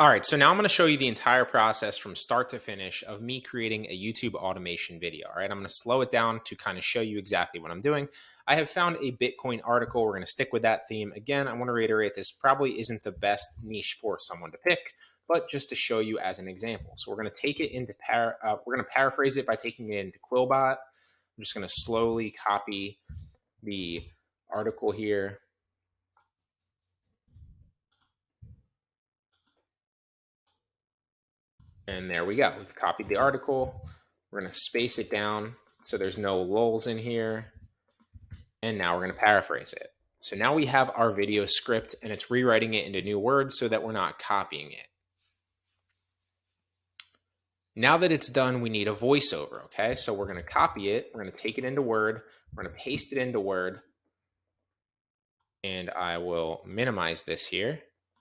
All right, so now I'm going to show you the entire process from start to finish of me creating a YouTube automation video. All right, I'm going to slow it down to kind of show you exactly what I'm doing. I have found a Bitcoin article. We're going to stick with that theme. Again, I want to reiterate this probably isn't the best niche for someone to pick, but just to show you as an example. So we're going to take it into we're going to paraphrase it by taking it into Quillbot. I'm just going to slowly copy the article here. And there we go. We've copied the article. We're going to space it down so there's no lulls in here. And now we're going to paraphrase it. So now we have our video script and it's rewriting it into new words so that we're not copying it. Now that it's done, we need a voiceover, okay? So we're going to copy it. We're going to take it into Word. We're going to paste it into Word. And I will minimize this here.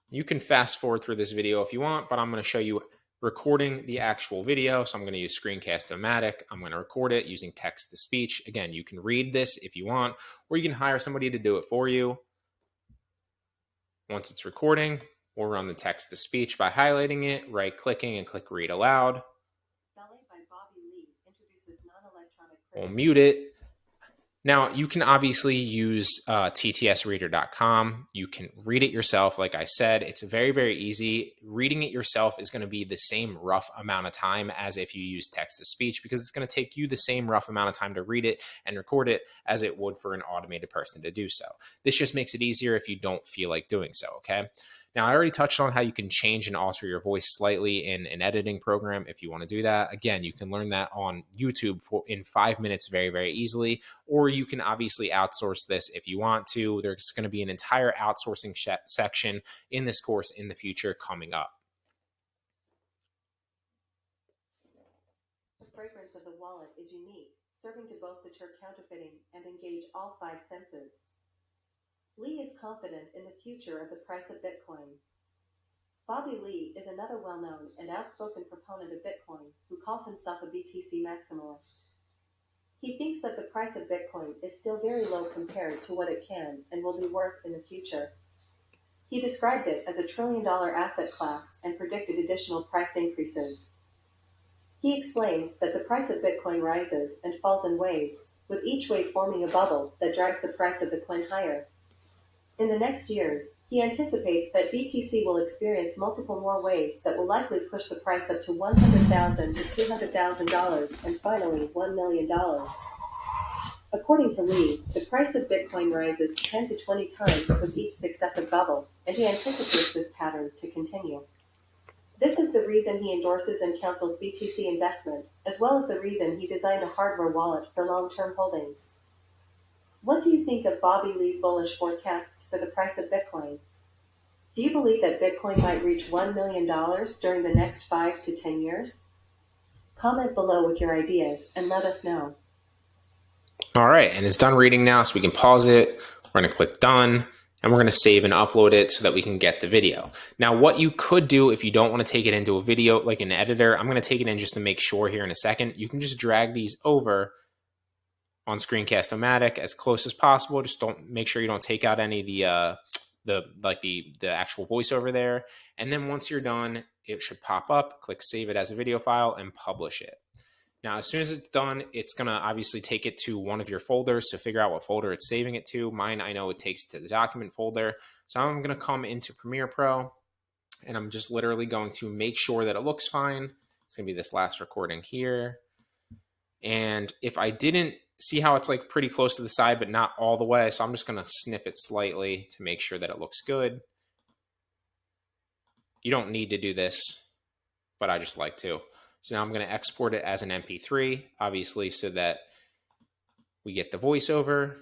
You can fast forward through this video if you want, but I'm going to show you recording the actual video. So I'm going to use Screencast-O-Matic. I'm going to record it using text to speech. Again, you can read this if you want, or you can hire somebody to do it for you. Once it's recording, we'll run the text to speech by highlighting it, right-clicking, and click Read Aloud. We'll mute it. Now, you can obviously use ttsreader.com. You can read it yourself. Like I said, it's very, very easy. Reading it yourself is going to be the same rough amount of time as if you use text-to-speech, because it's going to take you the same rough amount of time to read it and record it as it would for an automated person to do so. This just makes it easier if you don't feel like doing so, okay? Now, I already touched on how you can change and alter your voice slightly in an editing program if you want to do that. Again, you can learn that on YouTube in 5 minutes very, very easily, or you can obviously outsource this if you want to. There's going to be an entire outsourcing section in this course in the future coming up. The fragrance of the wallet is unique, serving to both deter counterfeiting and engage all 5 senses. Lee is confident in the future of the price of Bitcoin. Bobby Lee is another well-known and outspoken proponent of Bitcoin who calls himself a BTC maximalist. He thinks that the price of Bitcoin is still very low compared to what it can and will be worth in the future. He described it as a trillion-dollar asset class and predicted additional price increases. He explains that the price of Bitcoin rises and falls in waves, with each wave forming a bubble that drives the price of the coin higher. In the next years, he anticipates that BTC will experience multiple more waves that will likely push the price up to $100,000 to $200,000 and finally $1 million. According to Lee, the price of Bitcoin rises 10 to 20 times with each successive bubble, and he anticipates this pattern to continue. This is the reason he endorses and counsels BTC investment, as well as the reason he designed a hardware wallet for long-term holdings. What do you think of Bobby Lee's bullish forecasts for the price of Bitcoin? Do you believe that Bitcoin might reach $1 million during the next 5 to 10 years? Comment below with your ideas and let us know. All right, and it's done reading now, so we can pause it. We're going to click Done, and we're going to save and upload it so that we can get the video. Now, what you could do if you don't want to take it into a video like an editor, I'm going to take it in just to make sure here in a second. You can just drag these over on Screencast-O-Matic as close as possible. Just don't make sure you don't take out any of the actual voiceover there. And then once you're done, it should pop up. Click Save It as a video file and publish it. Now, as soon as it's done, it's going to obviously take it to one of your folders. So figure out what folder it's saving it to. Mine, I know it takes it to the document folder. So I'm going to come into Premiere Pro, and I'm just literally going to make sure that it looks fine. It's going to be this last recording here. And if I didn't see how it's like pretty close to the side, but not all the way, so I'm just going to snip it slightly to make sure that it looks good. You don't need to do this, but I just like to. So now I'm going to export it as an MP3, obviously, so that we get the voiceover.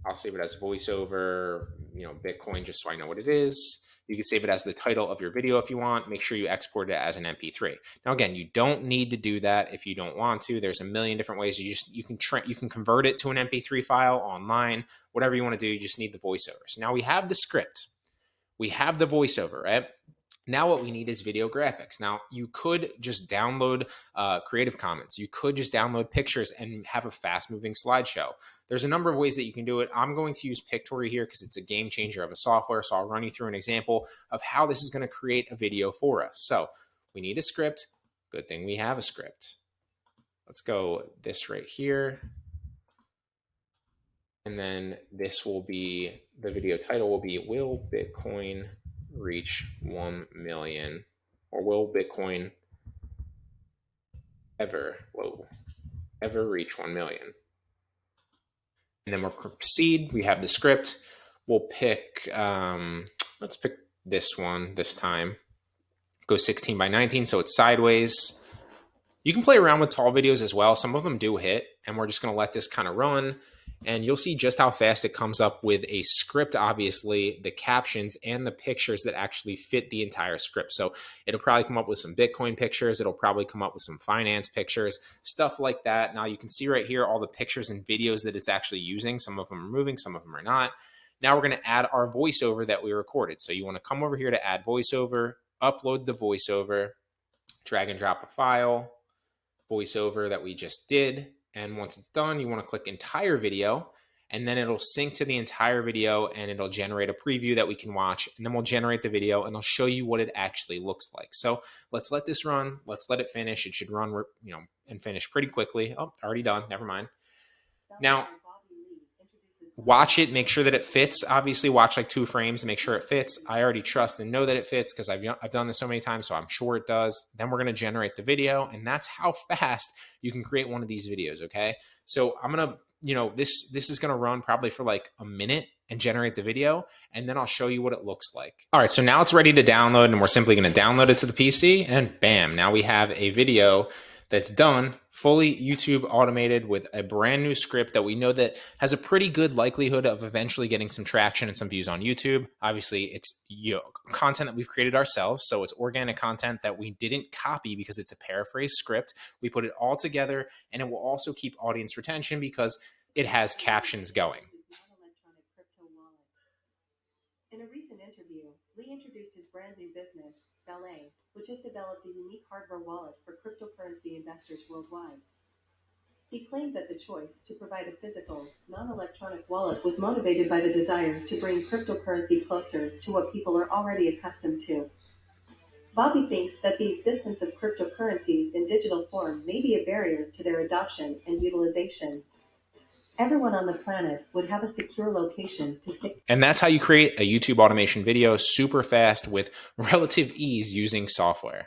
I'll save it as voiceover, Bitcoin, just so I know what it is. You can save it as the title of your video if you want. Make sure you export it as an MP3. Now, again, you don't need to do that if you don't want to. There's a million different ways. You can convert it to an MP3 file online, whatever you want to do. You just need the voiceover. So now we have the script. We have the voiceover, right? Now what we need is video graphics. Now you could just download Creative Commons. You could just download pictures and have a fast moving slideshow. There's a number of ways that you can do it. I'm going to use Pictory here because it's a game changer of a software. So I'll run you through an example of how this is going to create a video for us. So we need a script. Good thing we have a script. Let's go this right here. And then this will be, the video title will be, will Bitcoin reach 1 million, or will Bitcoin ever reach 1 million? And then we'll proceed. We have the script. We'll pick, let's pick this one this time. Go 16 by 19, so it's sideways. You can play around with tall videos as well. Some of them do hit, and we're just going to let this kind of run. And you'll see just how fast it comes up with a script, obviously, the captions and the pictures that actually fit the entire script. So it'll probably come up with some Bitcoin pictures. It'll probably come up with some finance pictures, stuff like that. Now you can see right here all the pictures and videos that it's actually using. Some of them are moving, some of them are not. Now we're going to add our voiceover that we recorded. So you want to come over here to add voiceover, upload the voiceover, drag and drop a file, voiceover that we just did. And once it's done, you want to click entire video, and then it'll sync to the entire video and it'll generate a preview that we can watch. And then we'll generate the video and it'll show you what it actually looks like. So let's let this run. Let's let it finish. It should run, and finish pretty quickly. Oh, already done. Never mind. Now, watch it, make sure that it fits. Obviously, watch like 2 frames to make sure it fits. I already trust and know that it fits because I've done this so many times, so I'm sure it does. Then we're going to generate the video, and that's how fast you can create one of these videos, okay? So I'm going to, this is going to run probably for like a minute and generate the video, and then I'll show you what it looks like. All right, so now it's ready to download, and we're simply going to download it to the PC, and bam, now we have a video that's done, fully YouTube automated with a brand new script that we know that has a pretty good likelihood of eventually getting some traction and some views on YouTube. Obviously, it's content that we've created ourselves, so it's organic content that we didn't copy because it's a paraphrase script. We put it all together, and it will also keep audience retention because it has captions going. In a recent interview, Lee introduced his brand new business, Ballet, which has developed a unique hardware wallet for cryptocurrency investors worldwide. He claimed that the choice to provide a physical, non-electronic wallet was motivated by the desire to bring cryptocurrency closer to what people are already accustomed to. Bobby thinks that the existence of cryptocurrencies in digital form may be a barrier to their adoption and utilization. Everyone on the planet would have a secure location to And that's how you create a YouTube automation video super fast with relative ease using software.